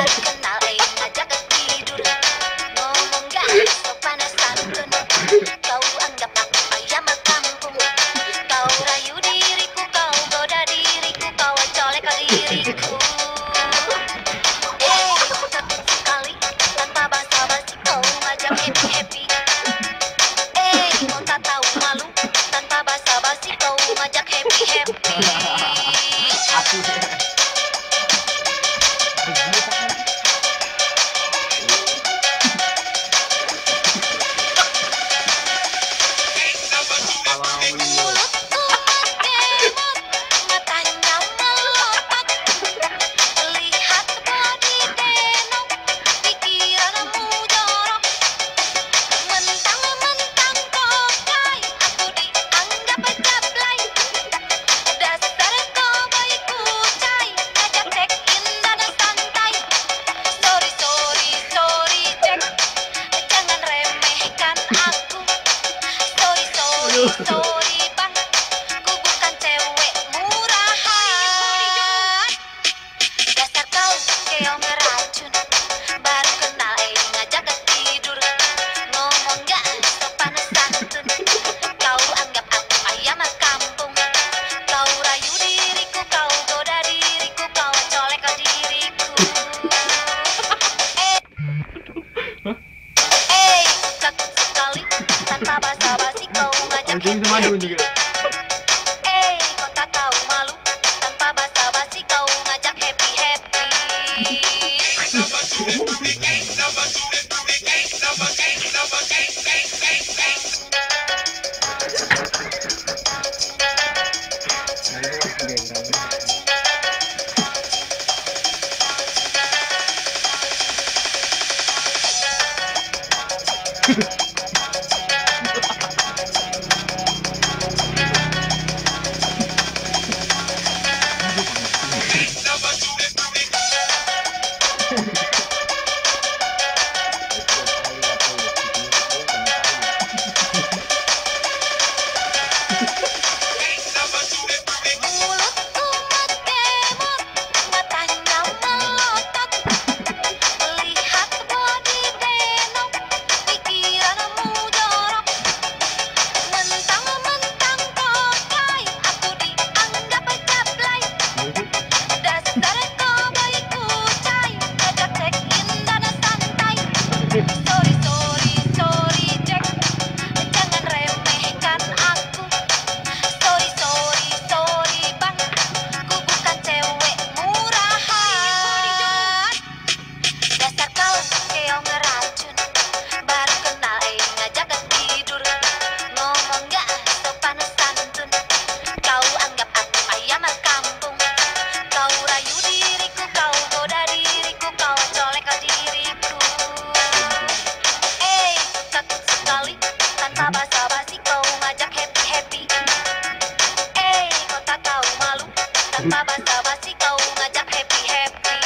Baru kenal ngajak tidur. Ngomong gak sopan santun. Kau anggap aku ayam kampung. Kau rayu diriku, kau goda diriku, kau colek diriku. Sekali tanpa basa-basi kau ngajak happy-happy. Kau tak tahu malu, tanpa basa-basi kau ngajak happy-happy. Mulutku mengemot, matanya melotot. Lihat body denok, pikiranmu jorok. Mentang-mentang kokai, aku dianggap jablay. Dasar cowboy kucai, ngajak check-in dan santai. Sorry, sorry, sorry, Jack, jangan remehkan aku. Sorry, sorry, sorry, Bang, ku bukan cewek murahan. Dasar kau keong racun, baru kenal ngajak tidur. Ngomong gak sopan santun, kau anggap aku ayam kampung. Kau rayu diriku, kau goda diriku, kau colek diriku. Sekali tanpa basa-basi kau ngajak happy. Kau tak tahu malu, tanpa basa-basi kau ngajak happy-happy. Mulutku mengemot, matanya melotot. Lihat body denok, pikiranmu jorok. Mentang-mentang kokai, aku dianggap jablay. Dasar cowboy kucai, ngajak check-in dan santai. Sorry, sorry, sorry, Jack, jangan remehkan aku. Sorry, sorry, sorry, Bang, ku bukan cewek murahan. Dasar kau keong racun, baru kenal ngajak tidur. Ngomong gak sopan santun, kau anggap aku ayam kampung. Kau rayu diriku, kau goda diriku, kau colek diriku. Sekali tanpa basa-basi kau ngajak happy-happy. Kau tak tahu malu, tanpa basa-basi kau ngajak happy-happy.